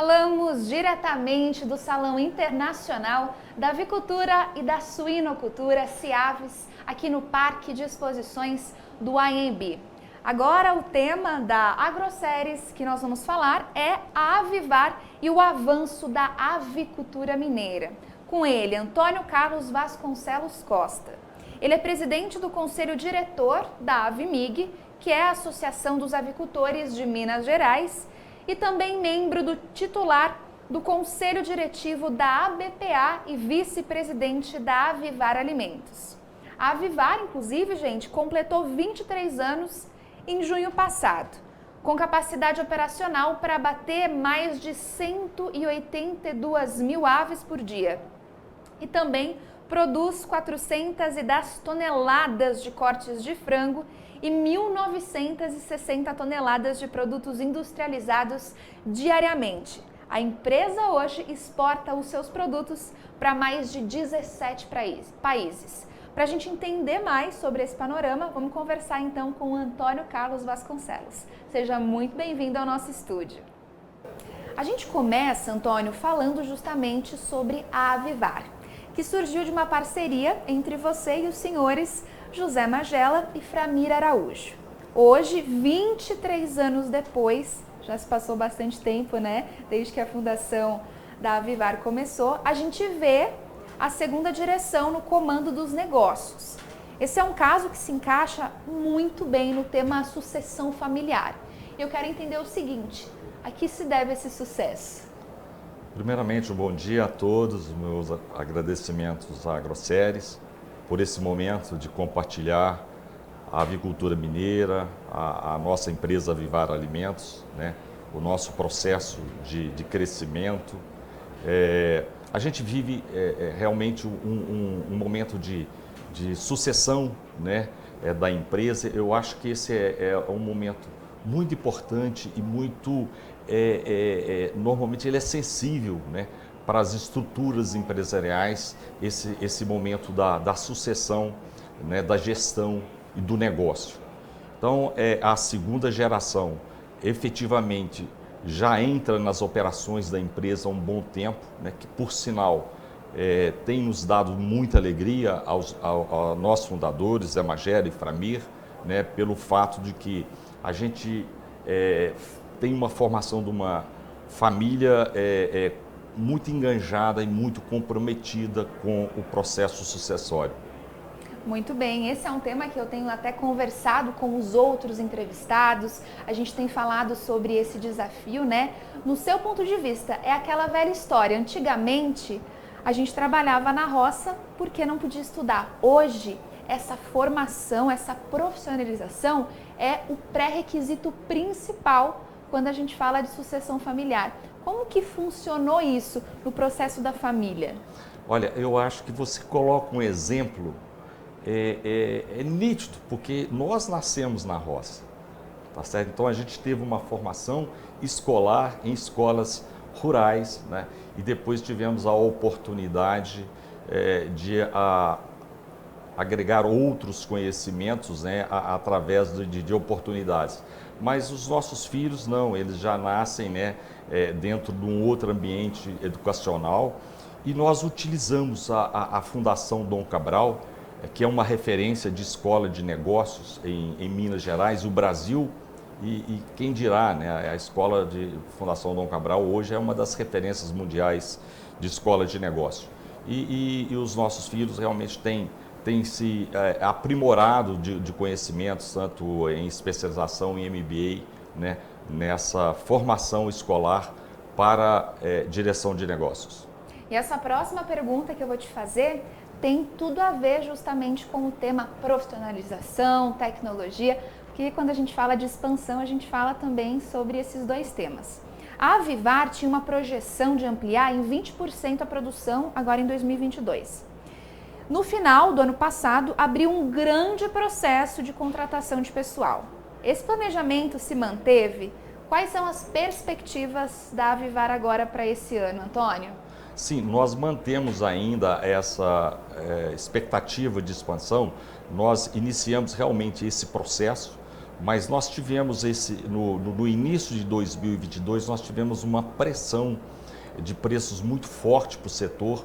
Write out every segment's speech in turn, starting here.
Falamos diretamente do Salão Internacional da Avicultura e da Suinocultura, CIAVES, aqui no Parque de Exposições do AMB. Agora o tema da AgroSéries que nós vamos falar é a Avivar e o avanço da avicultura mineira. Com ele, Antônio Carlos Vasconcelos Costa. Ele é presidente do Conselho Diretor da Avimig, que é a Associação dos Avicultores de Minas Gerais, e também membro do titular do Conselho Diretivo da ABPA e vice-presidente da Avivar Alimentos. A Avivar, inclusive, gente, completou 23 anos em junho passado, com capacidade operacional para abater mais de 182 mil aves por dia. E também produz 410 toneladas de cortes de frango e 1.960 toneladas de produtos industrializados diariamente. A empresa hoje exporta os seus produtos para mais de 17 países. Para a gente entender mais sobre esse panorama, vamos conversar então com o Antônio Carlos Vasconcelos. Seja muito bem-vindo ao nosso estúdio. A gente começa, Antônio, falando justamente sobre a Avivar, que surgiu de uma parceria entre você e os senhores José Magela e Framir Araújo. Hoje, 23 anos depois, já se passou bastante tempo, né? Desde que a fundação da Avivar começou, a gente vê a segunda direção no comando dos negócios. Esse é um caso que se encaixa muito bem no tema sucessão familiar. E eu quero entender o seguinte, a que se deve esse sucesso? Primeiramente, um bom dia a todos, meus agradecimentos à AgroSéries por esse momento de compartilhar a avicultura mineira, a nossa empresa Avivar Alimentos, né? O nosso processo de crescimento. A gente vive realmente um momento de sucessão, né, da empresa. Eu acho que esse é um momento muito importante e muito, normalmente ele é sensível, né, para as estruturas empresariais, esse momento da sucessão, né, da gestão e do negócio. Então, a segunda geração efetivamente já entra nas operações da empresa há um bom tempo, né, que por sinal tem nos dado muita alegria aos nossos fundadores, Zé Magela e Framir, né, pelo fato de que a gente tem uma formação de uma família muito enganjada e muito comprometida com o processo sucessório. Muito bem, esse é um tema que eu tenho até conversado com os outros entrevistados, a gente tem falado sobre esse desafio, né? No seu ponto de vista, é aquela velha história, antigamente a gente trabalhava na roça porque não podia estudar. Hoje, essa formação, essa profissionalização é o pré-requisito principal quando a gente fala de sucessão familiar. Como que funcionou isso no processo da família? Olha, eu acho que você coloca um exemplo nítido, porque nós nascemos na roça, tá certo? Então a gente teve uma formação escolar em escolas rurais, né? E depois tivemos a oportunidade de agregar outros conhecimentos, né, através de oportunidades. Mas os nossos filhos não, eles já nascem, né, dentro de um outro ambiente educacional, e nós utilizamos a Fundação Dom Cabral, que é uma referência de escola de negócios em Minas Gerais, o Brasil, e quem dirá, né, a escola de Fundação Dom Cabral hoje é uma das referências mundiais de escola de negócio. E os nossos filhos realmente têm se aprimorado de conhecimentos, tanto em especialização em MBA, né, nessa formação escolar para direção de negócios. E essa próxima pergunta que eu vou te fazer tem tudo a ver justamente com o tema profissionalização, tecnologia, porque quando a gente fala de expansão, a gente fala também sobre esses dois temas. A Avivar tinha uma projeção de ampliar em 20% a produção agora em 2022. No final do ano passado, abriu um grande processo de contratação de pessoal. Esse planejamento se manteve? Quais são as perspectivas da Avivar agora para esse ano, Antônio? Sim, nós mantemos ainda essa expectativa de expansão. Nós iniciamos realmente esse processo, Mas nós tivemos no início de 2022, nós tivemos uma pressão de preços muito forte para o setor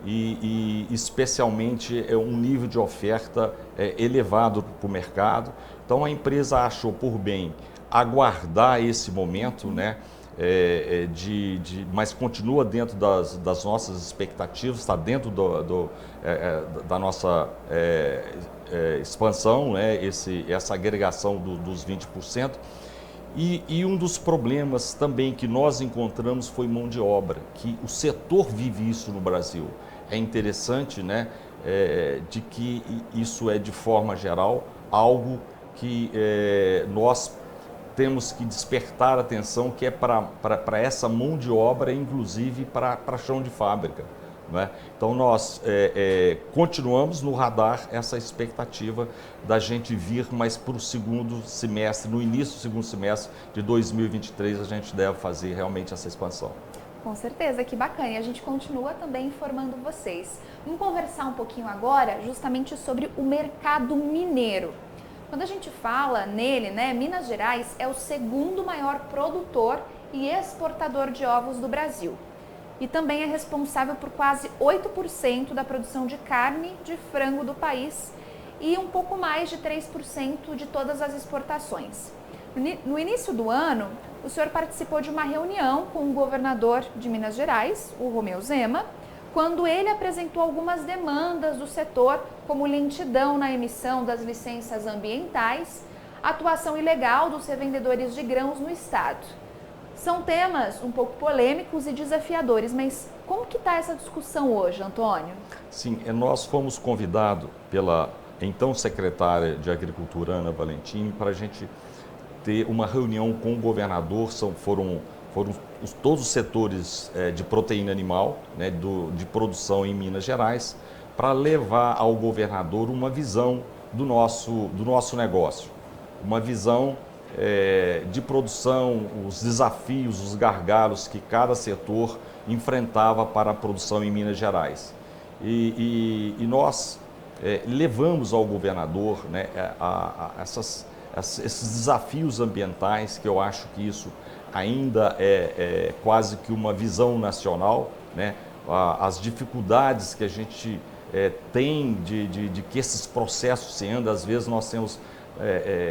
e especialmente um nível de oferta elevado para o mercado. Então a empresa achou por bem aguardar esse momento, né? Mas continua dentro das nossas expectativas, está dentro da nossa expansão, né? Essa agregação dos 20%. E um dos problemas também que nós encontramos foi mão de obra, que o setor vive isso no Brasil. É interessante, né, de que isso é, de forma geral, algo que nós temos que despertar atenção, que é para essa mão de obra, inclusive para chão de fábrica. Né? Então nós continuamos no radar essa expectativa da gente vir, mas para o segundo semestre, no início do segundo semestre de 2023, a gente deve fazer realmente essa expansão. Com certeza, que bacana. E a gente continua também informando vocês. Vamos conversar um pouquinho agora justamente sobre o mercado mineiro. Quando a gente fala nele, né, Minas Gerais é o segundo maior produtor e exportador de ovos do Brasil. E também é responsável por quase 8% da produção de carne de frango do país e um pouco mais de 3% de todas as exportações. No início do ano, o senhor participou de uma reunião com o governador de Minas Gerais, o Romeu Zema, quando ele apresentou algumas demandas do setor, como lentidão na emissão das licenças ambientais, atuação ilegal dos revendedores de grãos no estado. São temas um pouco polêmicos e desafiadores, mas como que está essa discussão hoje, Antônio? Sim, nós fomos convidados pela então secretária de Agricultura, Ana Valentim, para a gente ter uma reunião com o governador. Foram todos os setores de proteína animal, né, de produção em Minas Gerais, para levar ao governador uma visão do nosso negócio, uma visão de produção, os desafios, os gargalos que cada setor enfrentava para a produção em Minas Gerais. E nós levamos ao governador, né, esses desafios ambientais, que eu acho que isso ainda é quase que uma visão nacional, né? As dificuldades que a gente tem de que esses processos se andam. Às vezes nós temos,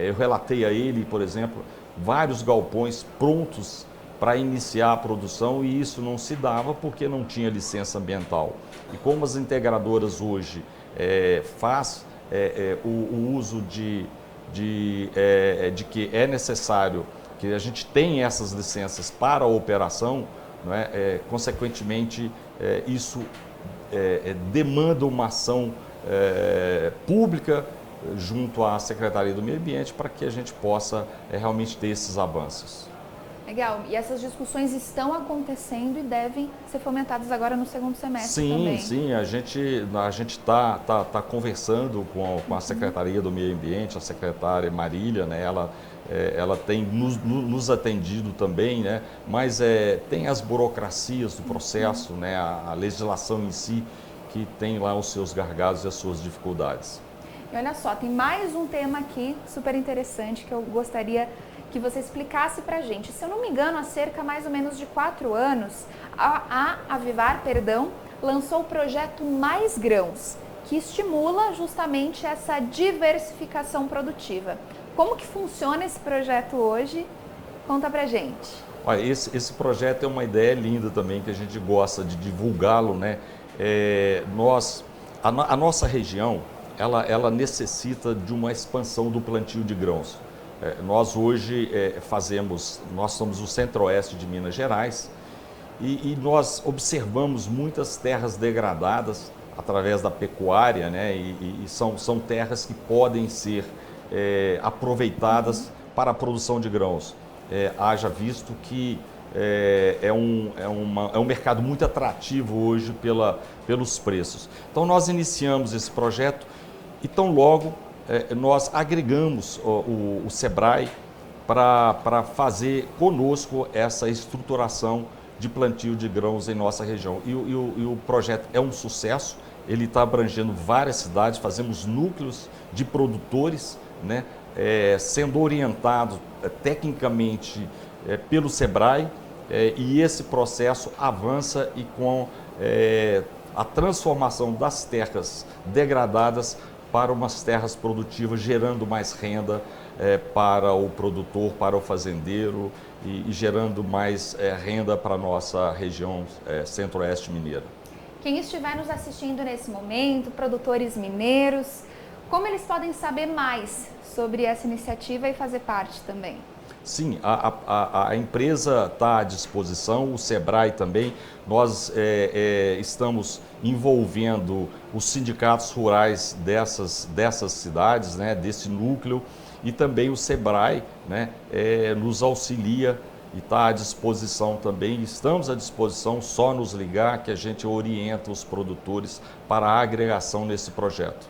eu relatei a ele, por exemplo, vários galpões prontos para iniciar a produção e isso não se dava porque não tinha licença ambiental. E como as integradoras hoje faz o uso de que é necessário que a gente tenha essas licenças para a operação, não é? Consequentemente, isso demanda uma ação pública junto à Secretaria do Meio Ambiente para que a gente possa realmente ter esses avanços. Legal. E essas discussões estão acontecendo e devem ser fomentadas agora no segundo semestre também. Sim. A gente tá conversando com a Secretaria do Meio Ambiente, a secretária Marília, né? Ela tem nos atendido também, né? Mas tem as burocracias do processo, né? A legislação em si, que tem lá os seus gargalos e as suas dificuldades. E olha só, tem mais um tema aqui super interessante que eu gostaria que você explicasse para a gente. Se eu não me engano, há cerca mais ou menos de 4 anos, a Avivar, lançou o projeto Mais Grãos, que estimula justamente essa diversificação produtiva. Como que funciona esse projeto hoje? Conta pra gente. Olha, esse projeto é uma ideia linda também, que a gente gosta de divulgá-lo, né? A nossa região, ela necessita de uma expansão do plantio de grãos. Nós hoje nós somos o centro-oeste de Minas Gerais e nós observamos muitas terras degradadas através da pecuária, né? E são terras que podem ser aproveitadas para a produção de grãos. Haja visto que é um mercado muito atrativo hoje pelos preços. Então nós iniciamos esse projeto e tão logo nós agregamos o SEBRAE para fazer conosco essa estruturação de plantio de grãos em nossa região. E o projeto é um sucesso, ele está abrangendo várias cidades, fazemos núcleos de produtores, né, sendo orientados tecnicamente pelo SEBRAE, e esse processo avança e com a transformação das terras degradadas para umas terras produtivas, gerando mais renda para o produtor, para o fazendeiro e gerando mais renda para a nossa região centro-oeste mineira. Quem estiver nos assistindo nesse momento, produtores mineiros, como eles podem saber mais sobre essa iniciativa e fazer parte também? Sim, a empresa está à disposição, o SEBRAE também. Nós estamos envolvendo os sindicatos rurais dessas cidades, né, desse núcleo, e também o SEBRAE, né, nos auxilia e está à disposição também. Estamos à disposição, só nos ligar que a gente orienta os produtores para a agregação nesse projeto.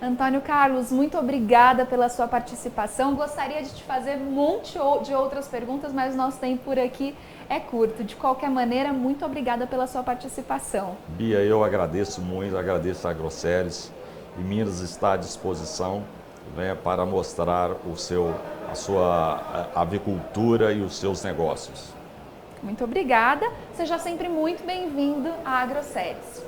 Antônio Carlos, muito obrigada pela sua participação. Gostaria de te fazer um monte de outras perguntas, mas o nosso tempo por aqui é curto. De qualquer maneira, muito obrigada pela sua participação. Bia, eu agradeço muito, agradeço a Agroceres, e Minas está à disposição, né, para mostrar a sua avicultura e os seus negócios. Muito obrigada. Seja sempre muito bem-vindo à Agroceres.